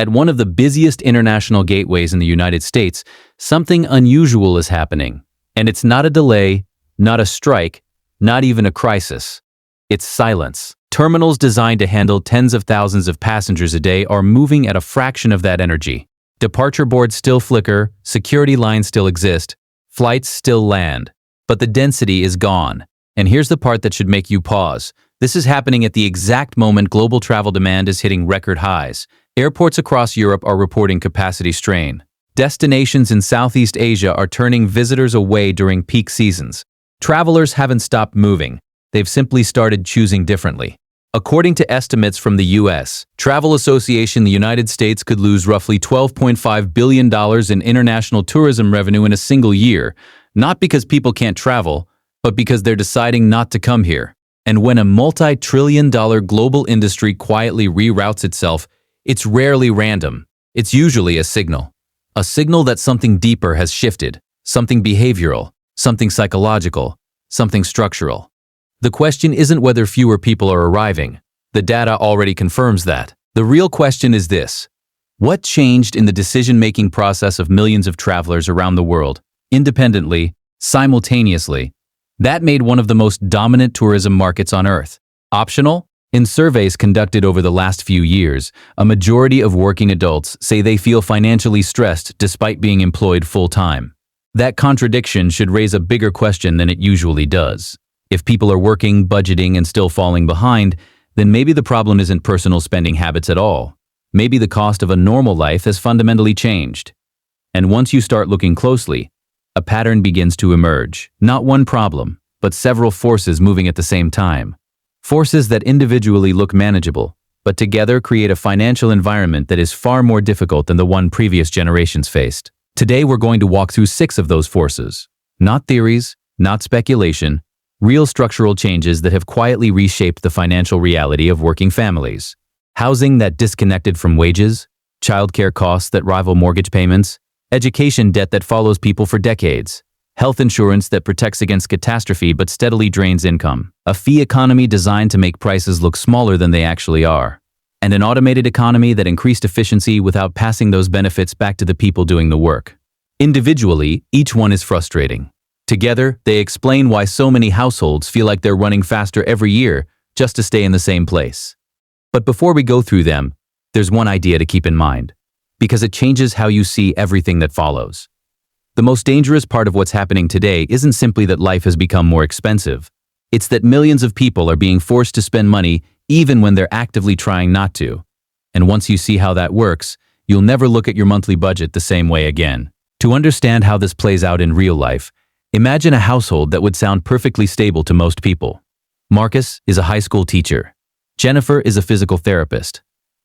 At one of the busiest international gateways in the United States, something unusual is happening. And it's not a delay, not a strike, not even a crisis. It's silence. Terminals designed to handle tens of thousands of passengers a day are moving at a fraction of that energy. Departure boards still flicker, security lines still exist, flights still land. But the density is gone. And here's the part that should make you pause. This is happening at the exact moment global travel demand is hitting record highs. Airports across Europe are reporting capacity strain. Destinations in Southeast Asia are turning visitors away during peak seasons. Travelers haven't stopped moving. They've simply started choosing differently. According to estimates from the U.S. Travel Association, the United States could lose roughly $12.5 billion in international tourism revenue in a single year, not because people can't travel, but because they're deciding not to come here. And when a multi-trillion-dollar global industry quietly reroutes itself, it's rarely random. It's usually a signal. A signal that something deeper has shifted, something behavioral, something psychological, something structural. The question isn't whether fewer people are arriving. The data already confirms that. The real question is this: what changed in the decision-making process of millions of travelers around the world, independently, simultaneously, that made one of the most dominant tourism markets on Earth optional? In surveys conducted over the last few years, a majority of working adults say they feel financially stressed despite being employed full-time. That contradiction should raise a bigger question than it usually does. If people are working, budgeting, and still falling behind, then maybe the problem isn't personal spending habits at all. Maybe the cost of a normal life has fundamentally changed. And once you start looking closely, a pattern begins to emerge. Not one problem, but several forces moving at the same time. Forces that individually look manageable, but together create a financial environment that is far more difficult than the one previous generations faced. Today we're going to walk through 6 of those forces. Not theories, not speculation, real structural changes that have quietly reshaped the financial reality of working families. Housing that disconnected from wages, childcare costs that rival mortgage payments, education debt that follows people for decades, health insurance that protects against catastrophe but steadily drains income, a fee economy designed to make prices look smaller than they actually are, and an automated economy that increased efficiency without passing those benefits back to the people doing the work. Individually, each one is frustrating. Together, they explain why so many households feel like they're running faster every year just to stay in the same place. But before we go through them, there's one idea to keep in mind, because it changes how you see everything that follows. The most dangerous part of what's happening today isn't simply that life has become more expensive. It's that millions of people are being forced to spend money even when they're actively trying not to. And once you see how that works, you'll never look at your monthly budget the same way again. To understand how this plays out in real life, imagine a household that would sound perfectly stable to most people. Marcus is a high school teacher. Jennifer is a physical therapist.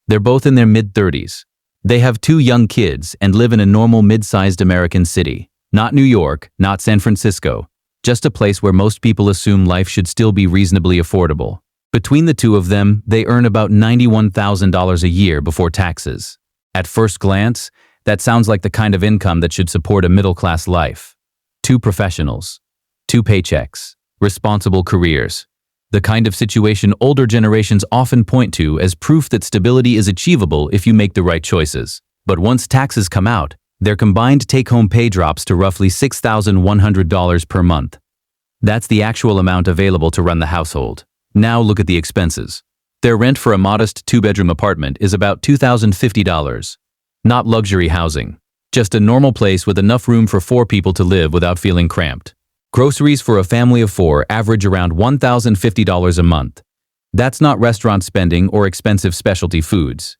They're both in their mid-30s. They have 2 young kids and live in a normal mid-sized American city. Not New York, not San Francisco, just a place where most people assume life should still be reasonably affordable. Between the 2 of them, they earn about $91,000 a year before taxes. At first glance, that sounds like the kind of income that should support a middle-class life. 2 professionals, 2 paychecks, responsible careers. The kind of situation older generations often point to as proof that stability is achievable if you make the right choices. But once taxes come out, their combined take-home pay drops to roughly $6,100 per month. That's the actual amount available to run the household. Now look at the expenses. Their rent for a modest 2-bedroom apartment is about $2,050. Not luxury housing, just a normal place with enough room for 4 people to live without feeling cramped. Groceries for a family of 4 average around $1,050 a month. That's not restaurant spending or expensive specialty foods.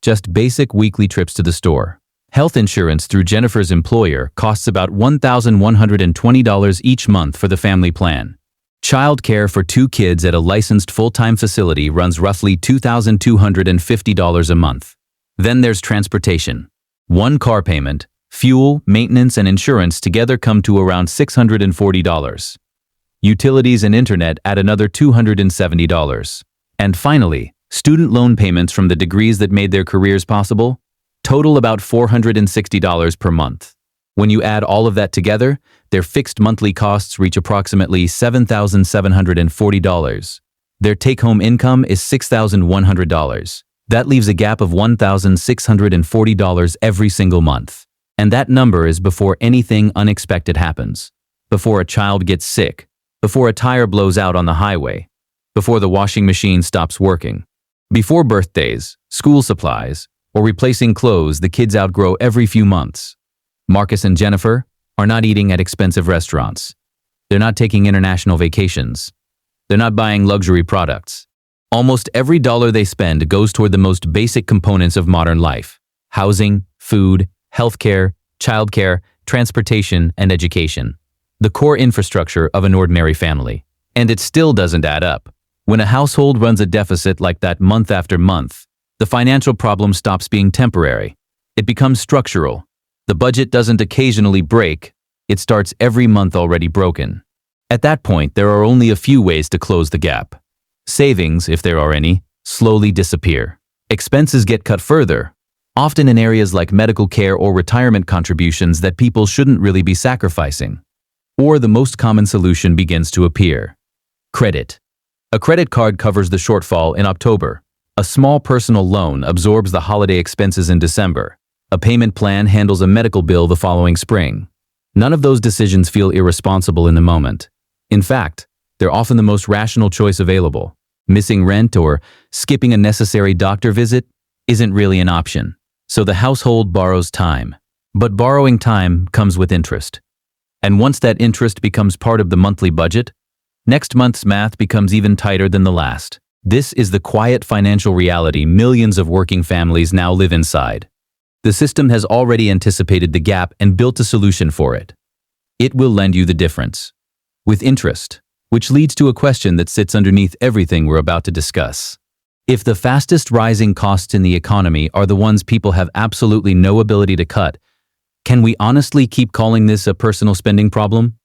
Just basic weekly trips to the store. Health insurance through Jennifer's employer costs about $1,120 each month for the family plan. Child care for 2 kids at a licensed full-time facility runs roughly $2,250 a month. Then there's transportation. 1 car payment, fuel, maintenance, and insurance together come to around $640. Utilities and internet add another $270. And finally, student loan payments from the degrees that made their careers possible total about $460 per month. When you add all of that together, their fixed monthly costs reach approximately $7,740. Their take-home income is $6,100. That leaves a gap of $1,640 every single month. And that number is before anything unexpected happens. Before a child gets sick. Before a tire blows out on the highway. Before the washing machine stops working. Before birthdays, school supplies, or replacing clothes the kids outgrow every few months. Marcus and Jennifer are not eating at expensive restaurants. They're not taking international vacations. They're not buying luxury products. Almost every dollar they spend goes toward the most basic components of modern life: housing, food, healthcare, childcare, transportation, and education. The core infrastructure of an ordinary family. And it still doesn't add up. When a household runs a deficit like that month after month, the financial problem stops being temporary. It becomes structural. The budget doesn't occasionally break. It starts every month already broken. At that point, there are only a few ways to close the gap. Savings, if there are any, slowly disappear. Expenses get cut further, often in areas like medical care or retirement contributions that people shouldn't really be sacrificing. Or the most common solution begins to appear: credit. A credit card covers the shortfall in October. A small personal loan absorbs the holiday expenses in December. A payment plan handles a medical bill the following spring. None of those decisions feel irresponsible in the moment. In fact, they're often the most rational choice available. Missing rent or skipping a necessary doctor visit isn't really an option. So the household borrows time. But borrowing time comes with interest. And once that interest becomes part of the monthly budget, next month's math becomes even tighter than the last. This is the quiet financial reality millions of working families now live inside. The system has already anticipated the gap and built a solution for it. It will lend you the difference. With interest, which leads to a question that sits underneath everything we're about to discuss. If the fastest rising costs in the economy are the ones people have absolutely no ability to cut, can we honestly keep calling this a personal spending problem?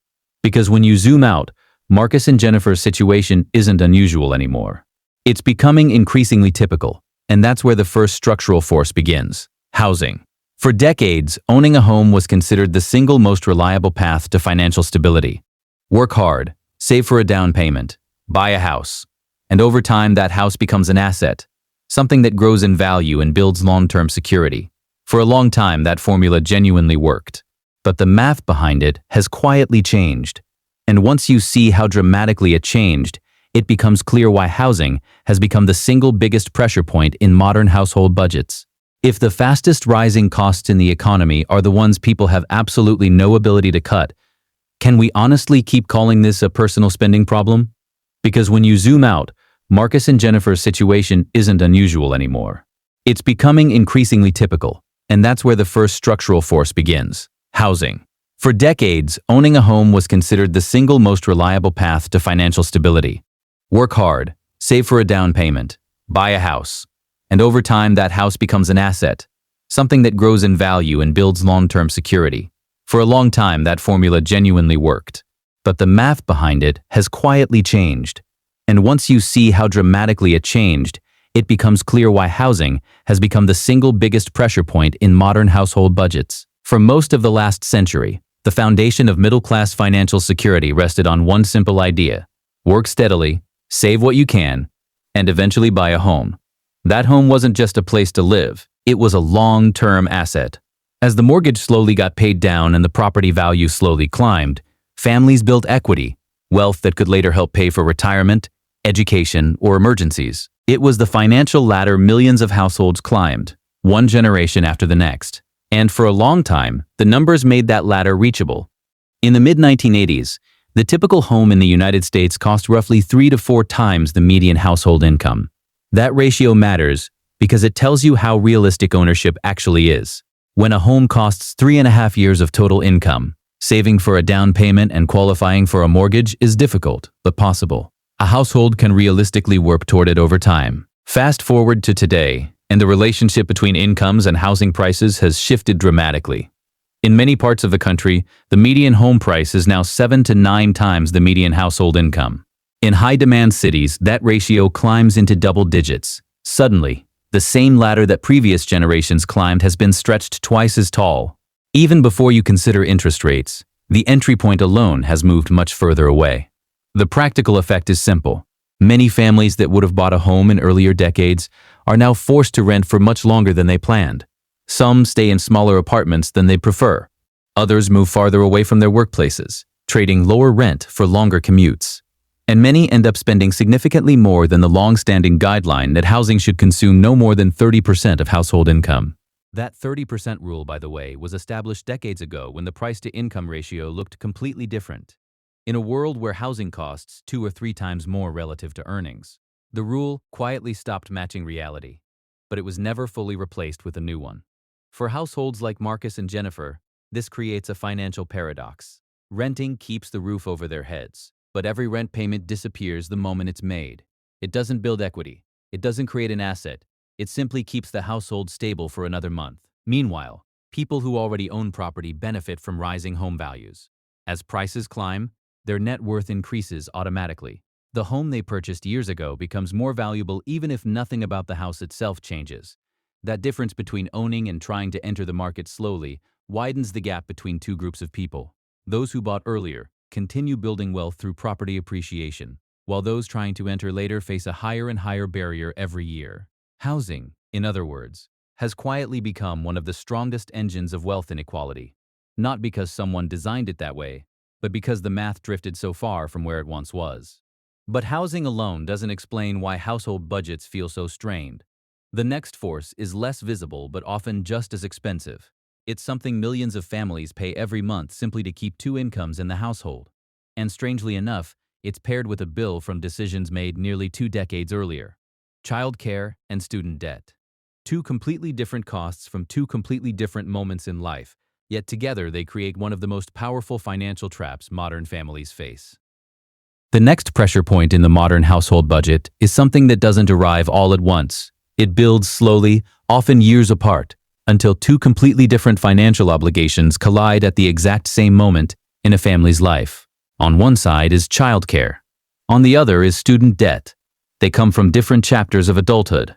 Because when you zoom out, Marcus and Jennifer's situation isn't unusual anymore. It's becoming increasingly typical, and that's where the first structural force begins: housing. For decades, owning a home was considered the single most reliable path to financial stability. Work hard, save for a down payment, buy a house, and over time that house becomes an asset, something that grows in value and builds long-term security. For a long time, that formula genuinely worked. But the math behind it has quietly changed. And once you see how dramatically it changed, it becomes clear why housing has become the single biggest pressure point in modern household budgets. If the fastest rising costs in the economy are the ones people have absolutely no ability to cut, can we honestly keep calling this a personal spending problem? Because when you zoom out, Marcus and Jennifer's situation isn't unusual anymore. It's becoming increasingly typical, and that's where the first structural force begins: housing. For decades, owning a home was considered the single most reliable path to financial stability. Work hard, save for a down payment, buy a house, and over time that house becomes an asset, something that grows in value and builds long-term security. For a long time, that formula genuinely worked. But the math behind it has quietly changed. And once you see how dramatically it changed, it becomes clear why housing has become the single biggest pressure point in modern household budgets. For most of the last century, the foundation of middle-class financial security rested on one simple idea: work steadily, save what you can, and eventually buy a home. That home wasn't just a place to live, it was a long-term asset. As the mortgage slowly got paid down and the property value slowly climbed, families built equity, wealth that could later help pay for retirement, education, or emergencies. It was the financial ladder millions of households climbed, one generation after the next. And for a long time, the numbers made that ladder reachable. In the mid-1980s, the typical home in the United States cost roughly 3 to 4 times the median household income. That ratio matters because it tells you how realistic ownership actually is. When a home costs 3.5 years of total income, saving for a down payment and qualifying for a mortgage is difficult, but possible. A household can realistically work toward it over time. Fast forward to today, and the relationship between incomes and housing prices has shifted dramatically. In many parts of the country, the median home price is now 7 to 9 times the median household income. In high-demand cities, that ratio climbs into double digits. Suddenly, the same ladder that previous generations climbed has been stretched twice as tall. Even before you consider interest rates, the entry point alone has moved much further away. The practical effect is simple. Many families that would have bought a home in earlier decades are now forced to rent for much longer than they planned. Some stay in smaller apartments than they prefer. Others move farther away from their workplaces, trading lower rent for longer commutes. And many end up spending significantly more than the long-standing guideline that housing should consume no more than 30% of household income. That 30% rule, by the way, was established decades ago when the price-to-income ratio looked completely different. In a world where housing costs 2 or 3 times more relative to earnings, the rule quietly stopped matching reality, but it was never fully replaced with a new one. For households like Marcus and Jennifer, this creates a financial paradox. Renting keeps the roof over their heads, but every rent payment disappears the moment it's made. It doesn't build equity. It doesn't create an asset. It simply keeps the household stable for another month. Meanwhile, people who already own property benefit from rising home values. As prices climb, their net worth increases automatically. The home they purchased years ago becomes more valuable even if nothing about the house itself changes. That difference between owning and trying to enter the market slowly widens the gap between two groups of people. Those who bought earlier continue building wealth through property appreciation, while those trying to enter later face a higher and higher barrier every year. Housing, in other words, has quietly become one of the strongest engines of wealth inequality, not because someone designed it that way, but because the math drifted so far from where it once was. But housing alone doesn't explain why household budgets feel so strained. The next force is less visible but often just as expensive. It's something millions of families pay every month simply to keep 2 incomes in the household. And strangely enough, it's paired with a bill from decisions made nearly 2 decades earlier. Childcare and student debt. 2 completely different costs from 2 completely different moments in life, yet together they create one of the most powerful financial traps modern families face. The next pressure point in the modern household budget is something that doesn't arrive all at once. It builds slowly, often years apart, until 2 completely different financial obligations collide at the exact same moment in a family's life. On one side is childcare. On the other is student debt. They come from different chapters of adulthood.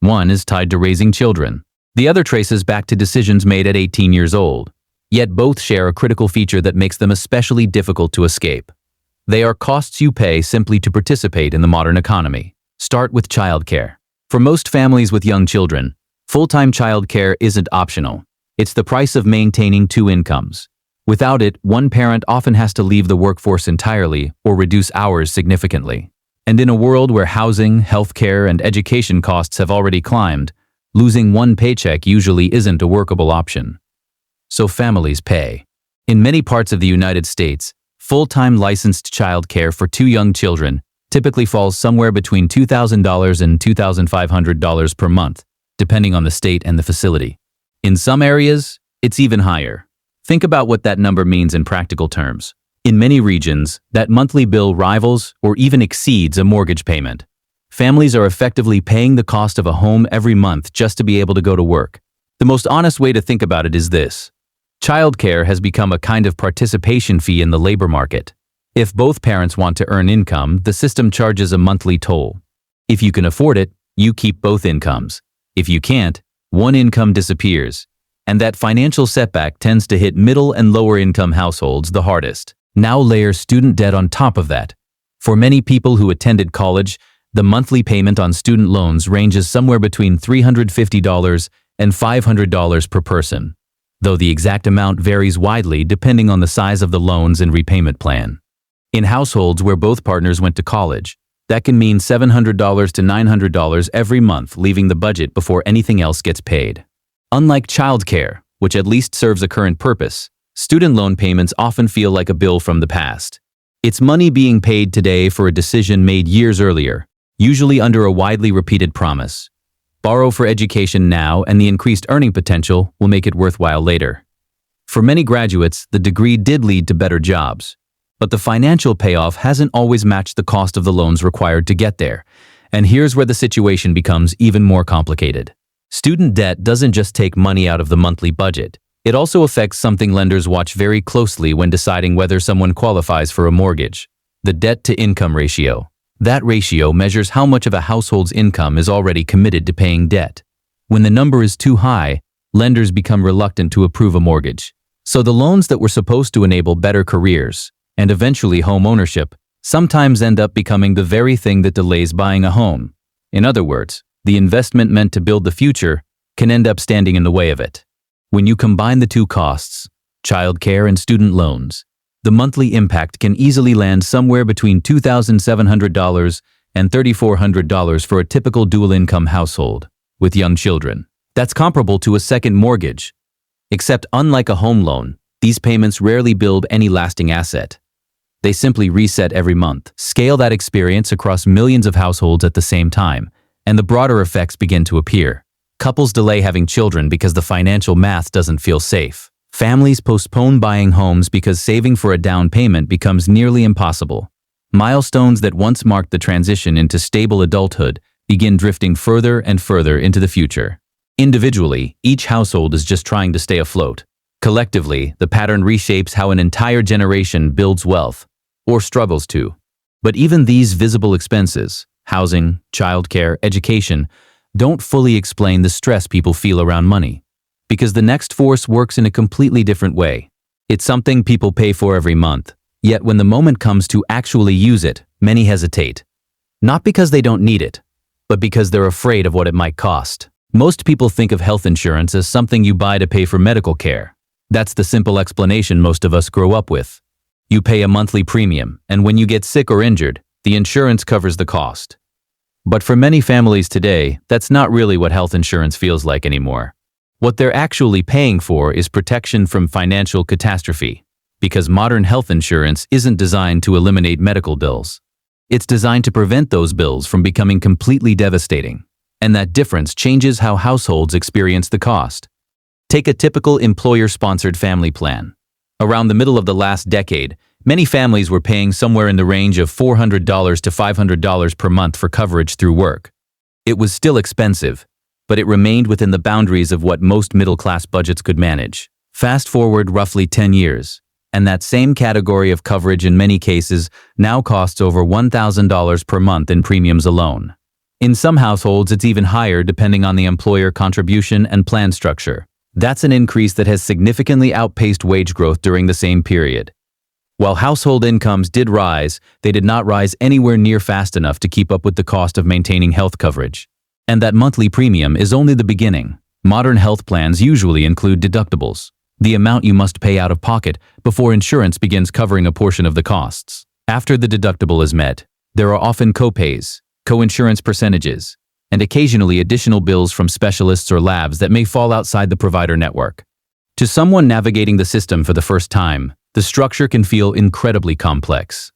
One is tied to raising children. The other traces back to decisions made at 18 years old. Yet both share a critical feature that makes them especially difficult to escape. They are costs you pay simply to participate in the modern economy. Start with childcare. For most families with young children, full-time childcare isn't optional. It's the price of maintaining 2 incomes. Without it, one parent often has to leave the workforce entirely or reduce hours significantly. And in a world where housing, healthcare, and education costs have already climbed, losing one paycheck usually isn't a workable option. So families pay. In many parts of the United States, full-time licensed childcare for 2 young children typically falls somewhere between $2,000 and $2,500 per month, depending on the state and the facility. In some areas, it's even higher. Think about what that number means in practical terms. In many regions, that monthly bill rivals or even exceeds a mortgage payment. Families are effectively paying the cost of a home every month just to be able to go to work. The most honest way to think about it is this. Childcare has become a kind of participation fee in the labor market. If both parents want to earn income, the system charges a monthly toll. If you can afford it, you keep both incomes. If you can't, one income disappears. And that financial setback tends to hit middle and lower income households the hardest. Now layer student debt on top of that. For many people who attended college, the monthly payment on student loans ranges somewhere between $350 and $500 per person, though the exact amount varies widely depending on the size of the loans and repayment plan. In households where both partners went to college, that can mean $700 to $900 every month, leaving the budget before anything else gets paid. Unlike childcare, which at least serves a current purpose, student loan payments often feel like a bill from the past. It's money being paid today for a decision made years earlier, usually under a widely repeated promise. Borrow for education now, and the increased earning potential will make it worthwhile later. For many graduates, the degree did lead to better jobs, but the financial payoff hasn't always matched the cost of the loans required to get there. And here's where the situation becomes even more complicated. Student debt doesn't just take money out of the monthly budget. It also affects something lenders watch very closely when deciding whether someone qualifies for a mortgage: the debt-to-income ratio. That ratio measures how much of a household's income is already committed to paying debt. When the number is too high, lenders become reluctant to approve a mortgage. So the loans that were supposed to enable better careers, and eventually home ownership, sometimes end up becoming the very thing that delays buying a home. In other words, the investment meant to build the future can end up standing in the way of it. When you combine the two costs, childcare and student loans, the monthly impact can easily land somewhere between $2,700 and $3,400 for a typical dual-income household with young children. That's comparable to a second mortgage. Except unlike a home loan, these payments rarely build any lasting asset. They simply reset every month. Scale that experience across millions of households at the same time, and the broader effects begin to appear. Couples delay having children because the financial math doesn't feel safe. Families postpone buying homes because saving for a down payment becomes nearly impossible. Milestones that once marked the transition into stable adulthood begin drifting further and further into the future. Individually, each household is just trying to stay afloat. Collectively, the pattern reshapes how an entire generation builds wealth, or struggles to. But even these visible expenses, housing, childcare, education, don't fully explain the stress people feel around money. Because the next force works in a completely different way. It's something people pay for every month, yet when the moment comes to actually use it, many hesitate. Not because they don't need it, but because they're afraid of what it might cost. Most people think of health insurance as something you buy to pay for medical care. That's the simple explanation most of us grow up with. You pay a monthly premium, and when you get sick or injured, the insurance covers the cost. But for many families today, that's not really what health insurance feels like anymore. What they're actually paying for is protection from financial catastrophe, because modern health insurance isn't designed to eliminate medical bills. It's designed to prevent those bills from becoming completely devastating, and that difference changes how households experience the cost. Take a typical employer-sponsored family plan. Around the middle of the last decade, many families were paying somewhere in the range of $400 to $500 per month for coverage through work. It was still expensive, but it remained within the boundaries of what most middle-class budgets could manage. Fast forward roughly 10 years, and that same category of coverage in many cases now costs over $1,000 per month in premiums alone. In some households, it's even higher depending on the employer contribution and plan structure. That's an increase that has significantly outpaced wage growth during the same period. While household incomes did rise, they did not rise anywhere near fast enough to keep up with the cost of maintaining health coverage. And that monthly premium is only the beginning. Modern health plans usually include deductibles, the amount you must pay out of pocket before insurance begins covering a portion of the costs. After the deductible is met, there are often co-pays, co-insurance percentages, and occasionally additional bills from specialists or labs that may fall outside the provider network. To someone navigating the system for the first time, the structure can feel incredibly complex.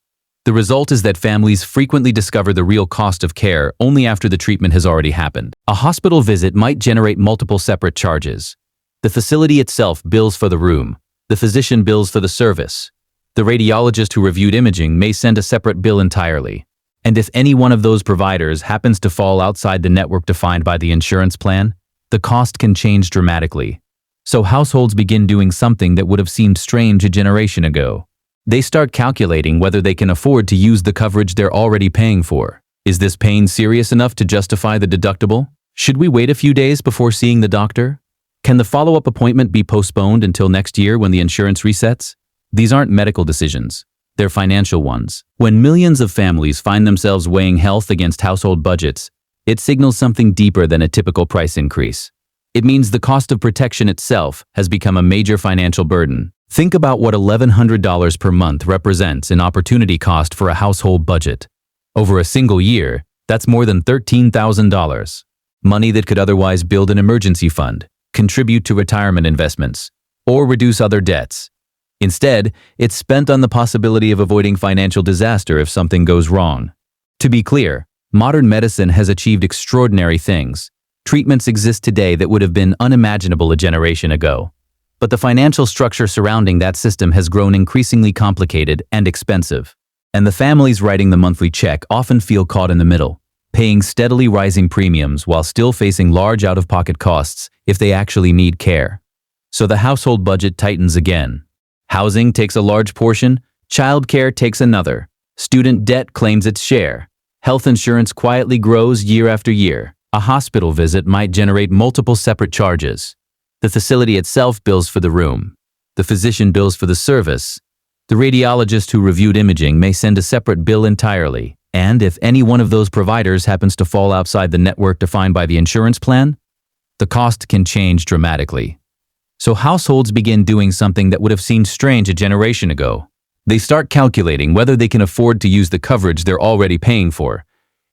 The result is that families frequently discover the real cost of care only after the treatment has already happened. A hospital visit might generate multiple separate charges. The facility itself bills for the room. The physician bills for the service. The radiologist who reviewed imaging may send a separate bill entirely. And if any one of those providers happens to fall outside the network defined by the insurance plan, the cost can change dramatically. So households begin doing something that would have seemed strange a generation ago. They start calculating whether they can afford to use the coverage they're already paying for. Is this pain serious enough to justify the deductible? Should we wait a few days before seeing the doctor? Can the follow-up appointment be postponed until next year when the insurance resets? These aren't medical decisions. They're financial ones. When millions of families find themselves weighing health against household budgets, it signals something deeper than a typical price increase. It means the cost of protection itself has become a major financial burden. Think about what $1,100 per month represents in opportunity cost for a household budget. Over a single year, that's more than $13,000. Money that could otherwise build an emergency fund, contribute to retirement investments, or reduce other debts. Instead, it's spent on the possibility of avoiding financial disaster if something goes wrong. To be clear, modern medicine has achieved extraordinary things. Treatments exist today that would have been unimaginable a generation ago. But the financial structure surrounding that system has grown increasingly complicated and expensive. And the families writing the monthly check often feel caught in the middle, paying steadily rising premiums while still facing large out-of-pocket costs if they actually need care. So the household budget tightens again. Housing takes a large portion, childcare takes another. Student debt claims its share. Health insurance quietly grows year after year. A hospital visit might generate multiple separate charges. The facility itself bills for the room. The physician bills for the service. The radiologist who reviewed imaging may send a separate bill entirely, and if any one of those providers happens to fall outside the network defined by the insurance plan, the cost can change dramatically. So households begin doing something that would have seemed strange a generation ago. They start calculating whether they can afford to use the coverage they're already paying for.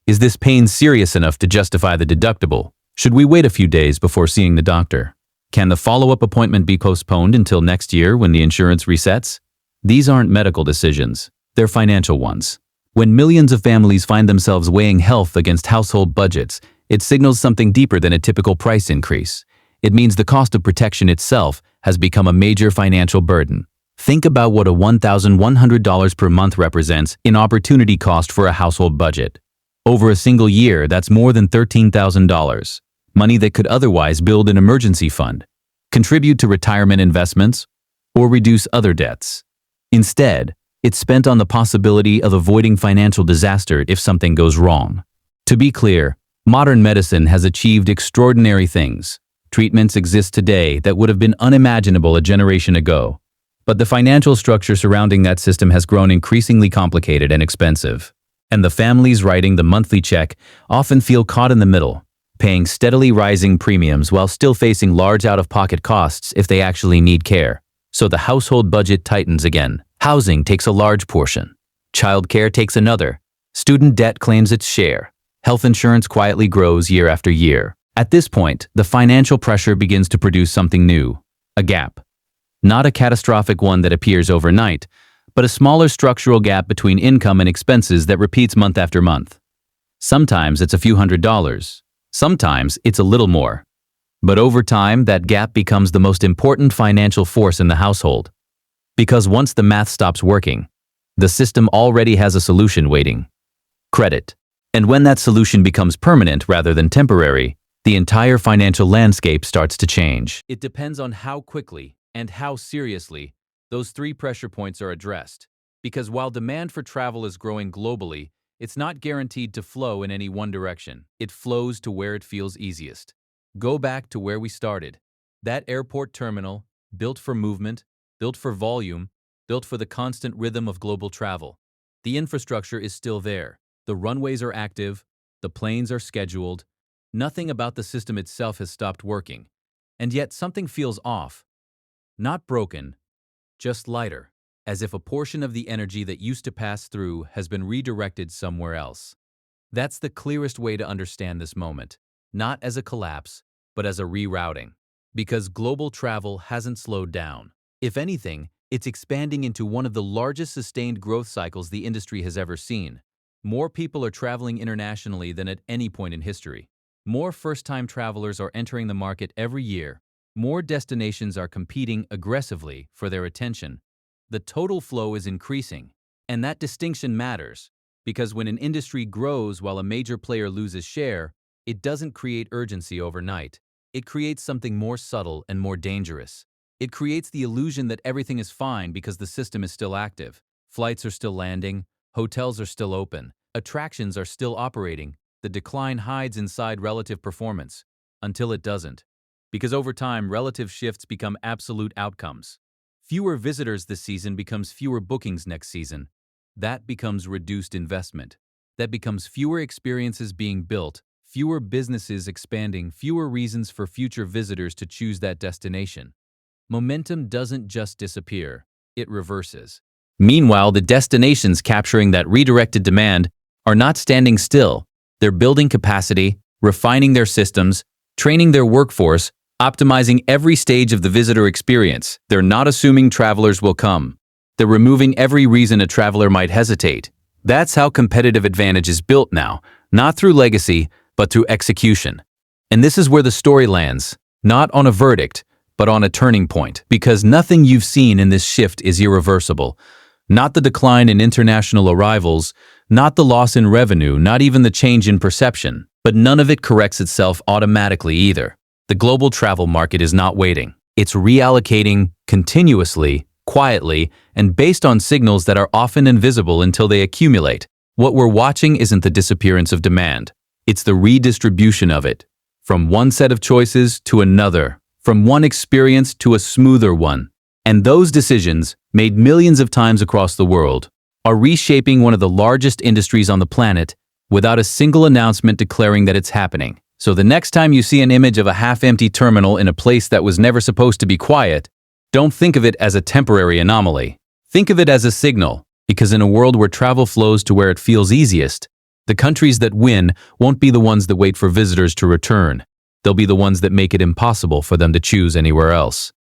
Is this pain serious enough to justify the deductible? Should we wait a few days before seeing the doctor? Can the follow-up appointment be postponed until next year when the insurance resets? These aren't medical decisions, they're financial ones. When millions of families find themselves weighing health against household budgets, it signals something deeper than a typical price increase. It means the cost of protection itself has become a major financial burden. Think about what a $1,100 per month represents in opportunity cost for a household budget. Over a single year, that's more than $13,000. Money that could otherwise build an emergency fund, contribute to retirement investments, or reduce other debts. Instead, it's spent on the possibility of avoiding financial disaster if something goes wrong. To be clear, modern medicine has achieved extraordinary things. Treatments exist today that would have been unimaginable a generation ago. But the financial structure surrounding that system has grown increasingly complicated and expensive. And the families writing the monthly check often feel caught in the middle, paying steadily rising premiums while still facing large out-of-pocket costs if they actually need care. So the household budget tightens again. Housing takes a large portion. Childcare takes another. Student debt claims its share. Health insurance quietly grows year after year. At this point, the financial pressure begins to produce something new, a gap. Not a catastrophic one that appears overnight, but a smaller structural gap between income and expenses that repeats month after month. Sometimes it's a few $100s. Sometimes it's a little more. But over time, that gap becomes the most important financial force in the household. Because once the math stops working, the system already has a solution waiting: credit. And when that solution becomes permanent rather than temporary, the entire financial landscape starts to change. It depends on how quickly and how seriously those three pressure points are addressed. Because while demand for travel is growing globally, it's not guaranteed to flow in any one direction. It flows to where it feels easiest. Go back to where we started. That airport terminal, built for movement, built for volume, built for the constant rhythm of global travel. The infrastructure is still there. The runways are active. The planes are scheduled. Nothing about the system itself has stopped working. And yet something feels off. Not broken, just lighter, as if a portion of the energy that used to pass through has been redirected somewhere else. That's the clearest way to understand this moment, not as a collapse, but as a rerouting. Because global travel hasn't slowed down. If anything, it's expanding into one of the largest sustained growth cycles the industry has ever seen. More people are traveling internationally than at any point in history. More first-time travelers are entering the market every year. More destinations are competing aggressively for their attention. The total flow is increasing, and that distinction matters, because when an industry grows while a major player loses share, it doesn't create urgency overnight. It creates something more subtle and more dangerous. It creates the illusion that everything is fine because the system is still active. Flights are still landing, hotels are still open, attractions are still operating. The decline hides inside relative performance, until it doesn't. Because over time, relative shifts become absolute outcomes. Fewer visitors this season becomes fewer bookings next season. That becomes reduced investment. That becomes fewer experiences being built, fewer businesses expanding, fewer reasons for future visitors to choose that destination. Momentum doesn't just disappear, it reverses. Meanwhile, the destinations capturing that redirected demand are not standing still. They're building capacity, refining their systems, training their workforce, optimizing every stage of the visitor experience. They're not assuming travelers will come. They're removing every reason a traveler might hesitate. That's how competitive advantage is built now, not through legacy, but through execution. And this is where the story lands, not on a verdict, but on a turning point. Because nothing you've seen in this shift is irreversible. Not the decline in international arrivals, not the loss in revenue, not even the change in perception. But none of it corrects itself automatically either. The global travel market is not waiting. It's reallocating continuously, quietly, and based on signals that are often invisible until they accumulate. What we're watching isn't the disappearance of demand. It's the redistribution of it. From one set of choices to another. From one experience to a smoother one. And those decisions, made millions of times across the world, are reshaping one of the largest industries on the planet without a single announcement declaring that it's happening. So the next time you see an image of a half-empty terminal in a place that was never supposed to be quiet, don't think of it as a temporary anomaly. Think of it as a signal, because in a world where travel flows to where it feels easiest, the countries that win won't be the ones that wait for visitors to return. They'll be the ones that make it impossible for them to choose anywhere else.